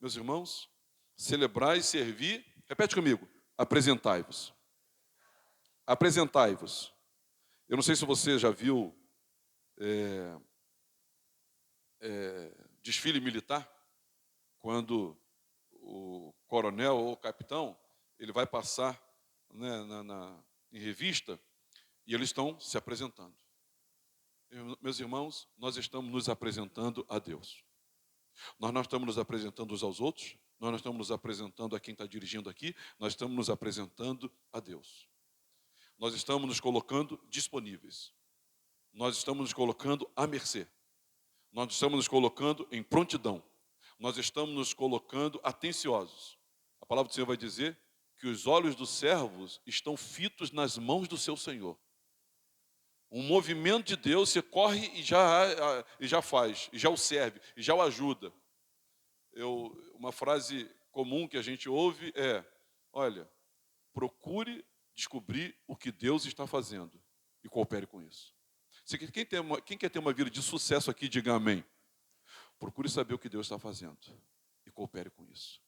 Meus irmãos, celebrar e servir, repete comigo, apresentai-vos. Apresentai-vos. Eu não sei se você já viu desfile militar, quando o coronel ou o capitão, ele vai passar, né, em revista, e eles estão se apresentando. Meus irmãos, nós estamos nos apresentando a Deus. Nós não estamos nos apresentando uns aos outros, nós não estamos nos apresentando a quem está dirigindo aqui, nós estamos nos apresentando a Deus. Nós estamos nos colocando disponíveis. Nós estamos nos colocando à mercê. Nós estamos nos colocando em prontidão. Nós estamos nos colocando atenciosos. A palavra do Senhor vai dizer que os olhos dos servos estão fitos nas mãos do seu Senhor. Um movimento de Deus, você corre e já faz, e já o serve, e já o ajuda. Uma frase comum que a gente ouve é, olha, procure descobrir o que Deus está fazendo e coopere com isso. Quem quer ter uma vida de sucesso aqui, diga amém. Procure saber o que Deus está fazendo e coopere com isso.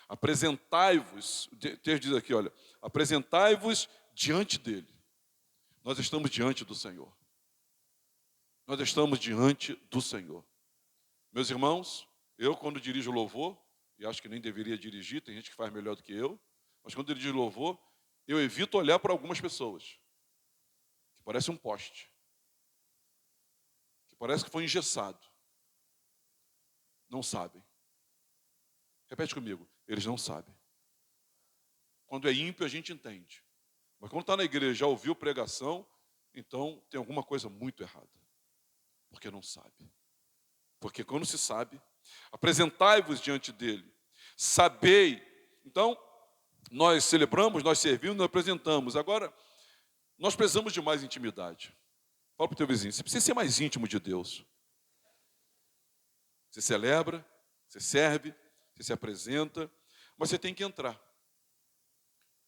Apresentai-vos, o texto diz aqui, olha, apresentai-vos diante dele. Nós estamos diante do Senhor. Nós estamos diante do Senhor. Meus irmãos, eu quando dirijo louvor, e acho que nem deveria dirigir, tem gente que faz melhor do que eu, mas quando dirijo louvor, eu evito olhar para algumas pessoas, que parece um poste, que parece que foi engessado. Não sabem. Repete comigo, eles não sabem. Quando é ímpio, a gente entende. Mas quando está na igreja, já ouviu pregação, então tem alguma coisa muito errada. Porque não sabe. Porque quando se sabe, apresentai-vos diante dele. Sabei. Então, nós celebramos, nós servimos, nós apresentamos. Agora, nós precisamos de mais intimidade. Fala para o teu vizinho, você precisa ser mais íntimo de Deus. Você celebra, você serve, você se apresenta, mas você tem que entrar.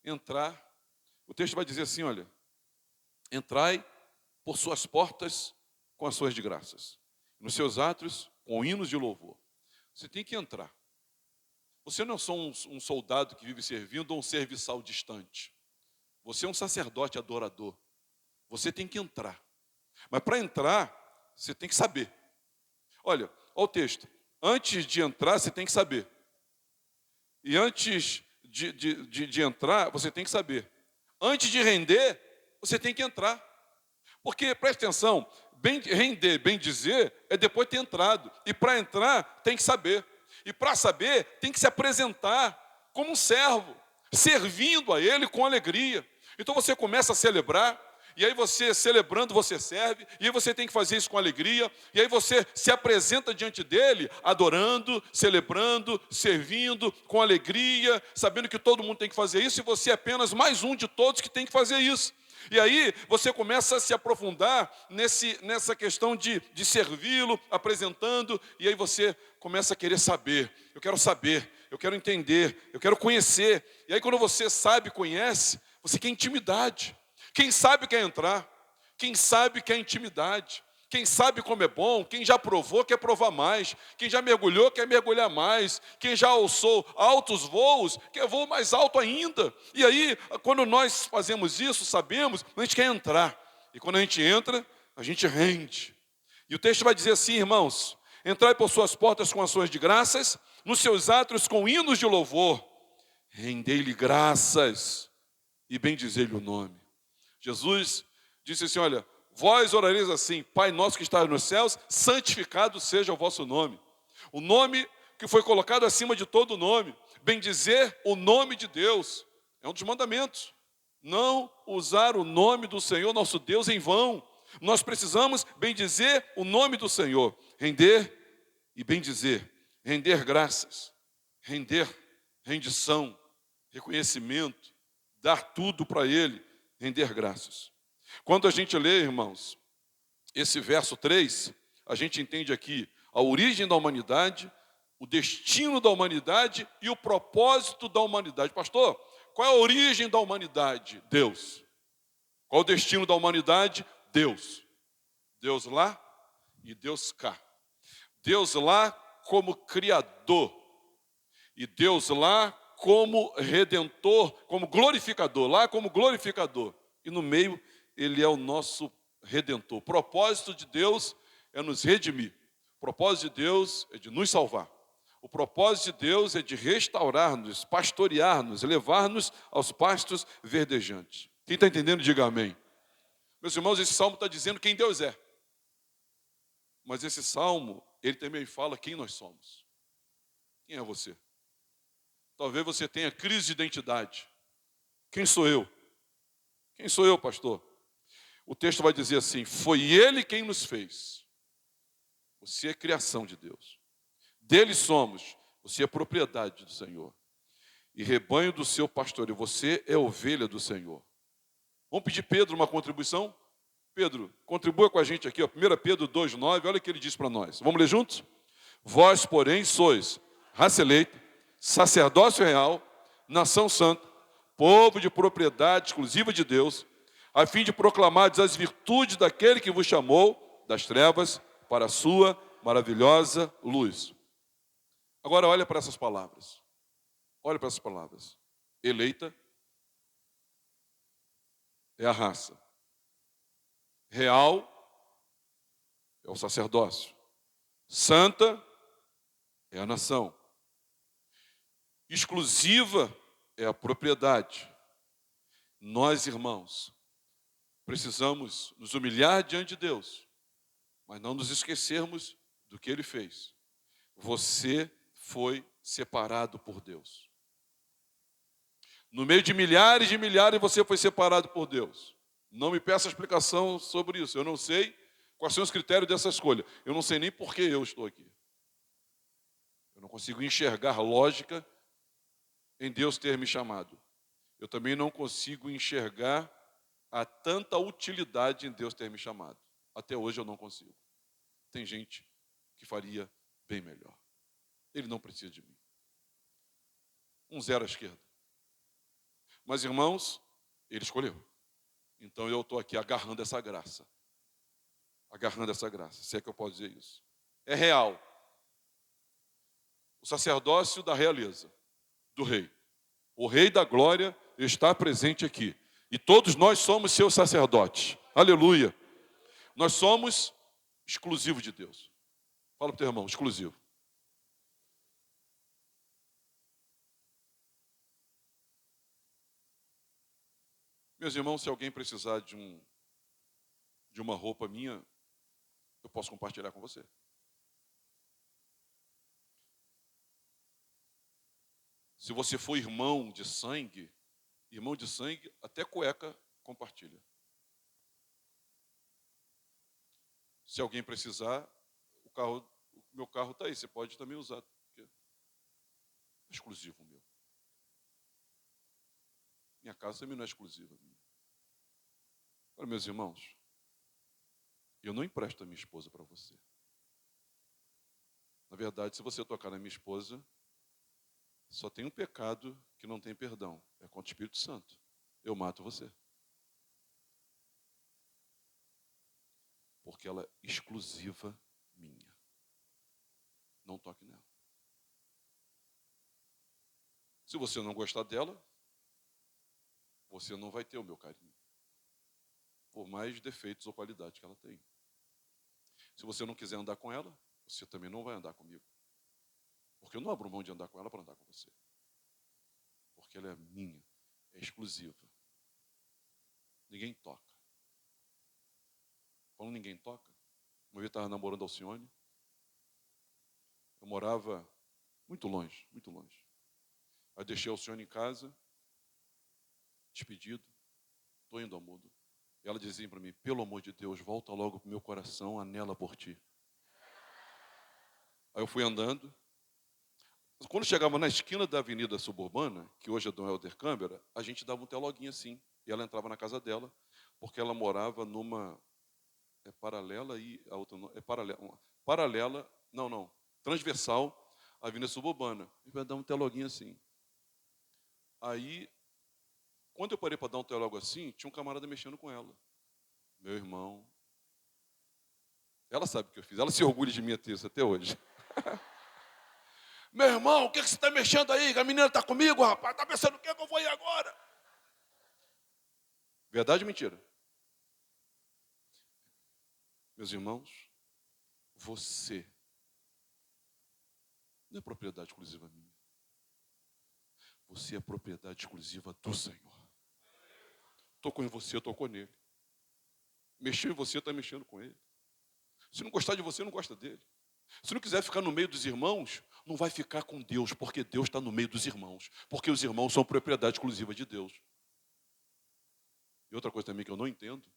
Entrar. O texto vai dizer assim, olha, entrai por suas portas com ações de graças, nos seus átrios com hinos de louvor. Você tem que entrar. Você não é só um soldado que vive servindo ou um serviçal distante. Você é um sacerdote adorador. Você tem que entrar. Mas para entrar, você tem que saber. Olha o texto. Antes de entrar, você tem que saber. E antes de entrar, você tem que saber. Antes de render, você tem que entrar. Porque, presta atenção, render, bem dizer, é depois de ter entrado. E para entrar, tem que saber. E para saber, tem que se apresentar como um servo, servindo a ele com alegria. Então você começa a celebrar, e aí você, celebrando, você serve, e aí você tem que fazer isso com alegria, e aí você se apresenta diante dele, adorando, celebrando, servindo, com alegria, sabendo que todo mundo tem que fazer isso, e você é apenas mais um de todos que tem que fazer isso. E aí você começa a se aprofundar nessa questão de servi-lo, apresentando, e aí você começa a querer saber, eu quero entender, eu quero conhecer. E aí quando você sabe, conhece, você quer intimidade. Quem sabe quer entrar, quem sabe quer intimidade, Quem sabe como é bom, quem já provou quer provar mais, quem já mergulhou quer mergulhar mais, quem já alçou altos voos quer voar mais alto ainda. E aí, quando nós fazemos isso, sabemos, a gente quer entrar. E quando a gente entra, a gente rende. E o texto vai dizer assim, irmãos: entrai por suas portas com ações de graças, nos seus átrios com hinos de louvor, rendei-lhe graças e bendizei-lhe o nome. Jesus disse assim, olha, vós orareis assim: Pai nosso que estás nos céus, santificado seja o vosso nome. O nome que foi colocado acima de todo nome. Bendizer o nome de Deus. É um dos mandamentos. Não usar o nome do Senhor nosso Deus em vão. Nós precisamos bendizer o nome do Senhor. Render e bendizer. Render graças. Render rendição. Reconhecimento. Dar tudo para Ele. Render graças. Quando a gente lê, irmãos, esse verso 3, a gente entende aqui a origem da humanidade, o destino da humanidade e o propósito da humanidade. Pastor, qual é a origem da humanidade? Deus. Qual o destino da humanidade? Deus. Deus lá e Deus cá. Deus lá como Criador. E Deus lá como Redentor, como glorificador. Lá como glorificador. E no meio, Ele é o nosso Redentor. O propósito de Deus é nos redimir. O propósito de Deus é de nos salvar. O propósito de Deus é de restaurar-nos, pastorear-nos, levar-nos aos pastos verdejantes. Quem está entendendo, diga amém. Meus irmãos, esse salmo está dizendo quem Deus é. Mas esse salmo, ele também fala quem nós somos. Quem é você? Talvez você tenha crise de identidade. Quem sou eu? Quem sou eu, pastor? O texto vai dizer assim: foi Ele quem nos fez. Você é criação de Deus. Dele somos. Você é propriedade do Senhor. E rebanho do seu pastoreio. Você é ovelha do Senhor. Vamos pedir Pedro uma contribuição? Pedro, contribua com a gente aqui, ó, 1 Pedro 2,9, olha o que ele diz para nós. Vamos ler juntos? Vós, porém, sois raça eleita, sacerdócio real, nação santa, povo de propriedade exclusiva de Deus, a fim de proclamar as virtudes daquele que vos chamou das trevas para a sua maravilhosa luz. Agora olha para essas palavras. Olha para essas palavras. Eleita é a raça. Real é o sacerdócio. Santa é a nação. Exclusiva é a propriedade. Nós, irmãos, precisamos nos humilhar diante de Deus, mas não nos esquecermos do que Ele fez. Você foi separado por Deus. No meio de milhares você foi separado por Deus. Não me peça explicação sobre isso. Eu não sei quais são os critérios dessa escolha. Eu não sei nem por que eu estou aqui. Eu não consigo enxergar lógica em Deus ter me chamado. Eu também não consigo enxergar a tanta utilidade em Deus ter me chamado. Até hoje eu não consigo. Tem gente que faria bem melhor. Ele não precisa de mim. 1-0 à esquerda. Mas, irmãos, Ele escolheu. Então eu estou aqui agarrando essa graça. Agarrando essa graça, se é que eu posso dizer isso. É real. O sacerdócio da realeza, do rei. O rei da glória está presente aqui. E todos nós somos seus sacerdotes. Aleluia. Nós somos exclusivos de Deus. Fala para o teu irmão, exclusivo. Meus irmãos, se alguém precisar de uma roupa minha, eu posso compartilhar com você. Se você for irmão de sangue, até cueca compartilha. Se alguém precisar, o meu carro está aí, você pode também usar. É exclusivo meu. Minha casa também não é exclusiva minha. Olha, meus irmãos, eu não empresto a minha esposa para você. Na verdade, se você tocar na minha esposa, só tem um pecado que não tem perdão. É contra o Espírito Santo. Eu mato você. porque ela é exclusiva minha. Não toque nela. Se você não gostar dela, você não vai ter o meu carinho, por mais defeitos ou qualidades que ela tenha. Se você não quiser andar com ela, você também não vai andar comigo. Porque eu não abro mão de andar com ela para andar com você. Porque ela é minha, é exclusiva. Ninguém toca. Quando ninguém toca, uma vez eu estava namorando a Alcione, eu morava muito longe, muito longe. Aí deixei a Alcione em casa, despedido, estou indo ao mundo. E ela dizia para mim, pelo amor de Deus, volta logo para o meu coração, anela por ti. Aí eu fui andando. Quando chegava na esquina da Avenida Suburbana, que hoje é Dom Helder Câmara, a gente dava um teloguinho assim. E ela entrava na casa dela, porque ela morava numa... paralela e a outra... transversal à Avenida Suburbana. A gente vai dar um teloguinho assim. Aí, quando eu parei para dar um teólogo assim, tinha um camarada mexendo com ela. Meu irmão. Ela sabe o que eu fiz. Ela se orgulha de mim até hoje. Meu irmão, o que você está mexendo aí? A menina está comigo, rapaz. Está pensando o que eu vou ir agora? Verdade ou mentira? Meus irmãos, você não é propriedade exclusiva minha. Você é propriedade exclusiva do Senhor. Tocou em você, tocou nele. Mexeu em você, está mexendo com ele. Se não gostar de você, não gosta dele. Se não quiser ficar no meio dos irmãos, não vai ficar com Deus, porque Deus está no meio dos irmãos. Porque os irmãos são propriedade exclusiva de Deus. E outra coisa também que eu não entendo,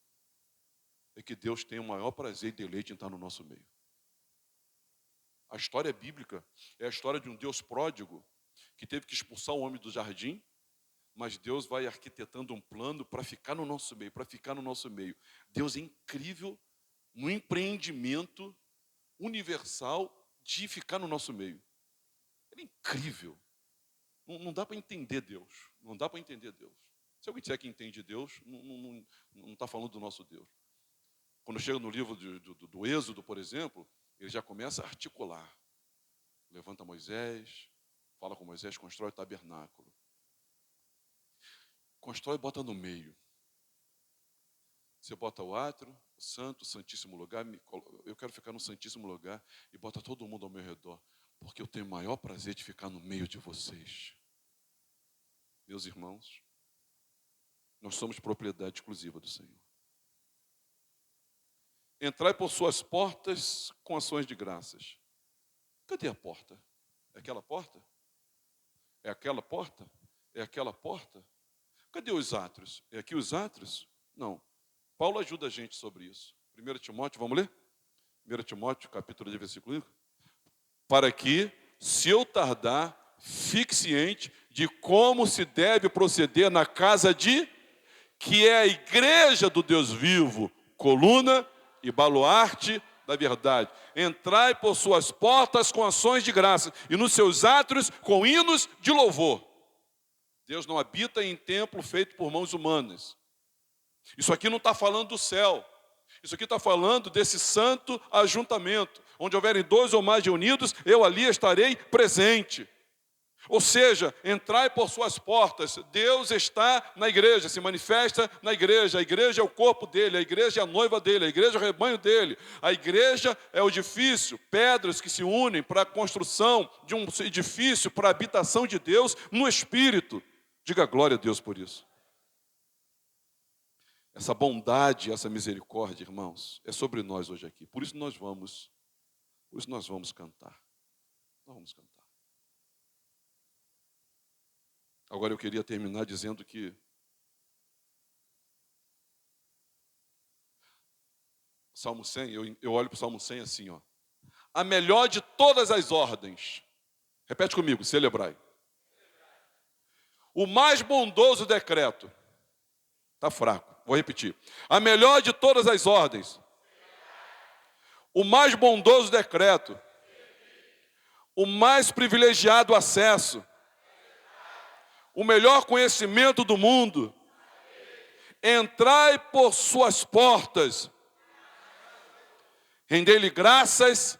é que Deus tem o maior prazer e deleite em estar no nosso meio. A história bíblica é a história de um Deus pródigo, que teve que expulsar o homem do jardim, mas Deus vai arquitetando um plano para ficar no nosso meio, para ficar no nosso meio. Deus é incrível no empreendimento universal de ficar no nosso meio. Ele é incrível. Não dá para entender Deus. Não dá para entender Deus. Se alguém disser que entende Deus, não está falando do nosso Deus. Quando chega no livro do Êxodo, por exemplo, ele já começa a articular. Levanta Moisés, fala com Moisés, constrói o tabernáculo. Constrói e bota no meio. Você bota o átrio, o santo, o santíssimo lugar. Eu quero ficar no santíssimo lugar e bota todo mundo ao meu redor. Porque eu tenho o maior prazer de ficar no meio de vocês. Meus irmãos, nós somos propriedade exclusiva do Senhor. Entrai por suas portas com ações de graças. Cadê a porta? É aquela porta? É aquela porta? É aquela porta? Cadê os átrios? É aqui os átrios? Não. Paulo ajuda a gente sobre isso. 1 Timóteo, vamos ler? 1 Timóteo, capítulo 2, versículo 1. Para que, se eu tardar, fique ciente de como se deve proceder na casa de, que é a igreja do Deus vivo, coluna e baluarte da verdade. Entrai por suas portas com ações de graça e nos seus átrios com hinos de louvor. Deus não habita em templo feito por mãos humanas. Isso aqui não está falando do céu. Isso aqui está falando desse santo ajuntamento, onde houverem 2 ou mais reunidos, eu ali estarei presente. Ou seja, entrai por suas portas. Deus está na igreja, se manifesta na igreja. A igreja é o corpo dele, a igreja é a noiva dele, a igreja é o rebanho dele. A igreja é o edifício, pedras que se unem para a construção de um edifício para a habitação de Deus no Espírito. Diga glória a Deus por isso. Essa bondade, essa misericórdia, irmãos, é sobre nós hoje aqui. Por isso nós vamos cantar. Nós vamos cantar. Agora eu queria terminar dizendo que Salmo 100, eu olho para o Salmo 100 assim, ó. A melhor de todas as ordens. Repete comigo, celebrai. O mais bondoso decreto. Está fraco, vou repetir. A melhor de todas as ordens. O mais bondoso decreto. O mais privilegiado acesso. O melhor conhecimento do mundo. Entrai por suas portas Rendei-lhe graças,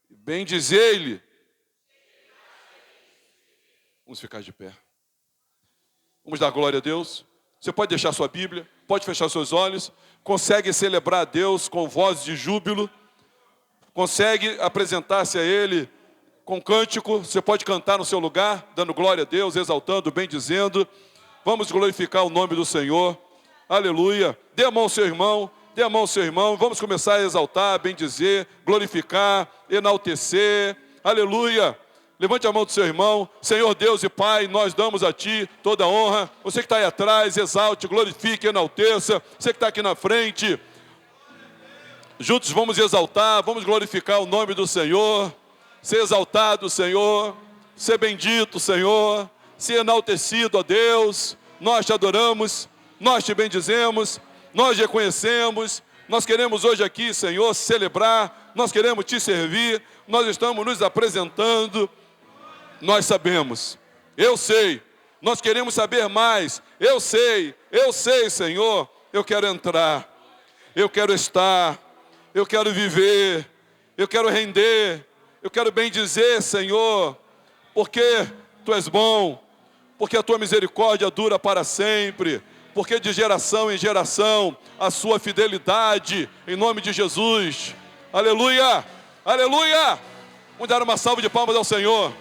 bendizei-lhe. Vamos ficar de pé. Vamos dar glória a Deus. Você pode deixar sua Bíblia, pode fechar seus olhos. Consegue celebrar a Deus com voz de júbilo. Consegue apresentar-se a Ele com cântico. Você pode cantar no seu lugar, dando glória a Deus, exaltando, bendizendo. Vamos glorificar o nome do Senhor. Aleluia. Dê a mão ao seu irmão. Dê a mão ao seu irmão. Vamos começar a exaltar, bendizer, glorificar, enaltecer. Aleluia. Levante a mão do seu irmão. Senhor Deus e Pai, nós damos a Ti toda a honra. Você que está aí atrás, exalte, glorifique, enalteça. Você que está aqui na frente, juntos vamos exaltar, vamos glorificar o nome do Senhor. Ser exaltado, Senhor. Ser bendito, Senhor. Ser enaltecido, ó Deus. Nós Te adoramos, nós Te bendizemos, nós reconhecemos. Nós queremos hoje aqui, Senhor, celebrar. Nós queremos Te servir. Nós estamos nos apresentando. Nós sabemos, eu sei, nós queremos saber mais, eu sei, Senhor, eu quero entrar, eu quero estar, eu quero viver, eu quero render, eu quero bendizer, Senhor, porque Tu és bom, porque a Tua misericórdia dura para sempre, porque de geração em geração a Sua fidelidade, em nome de Jesus, aleluia, aleluia, vamos dar uma salva de palmas ao Senhor.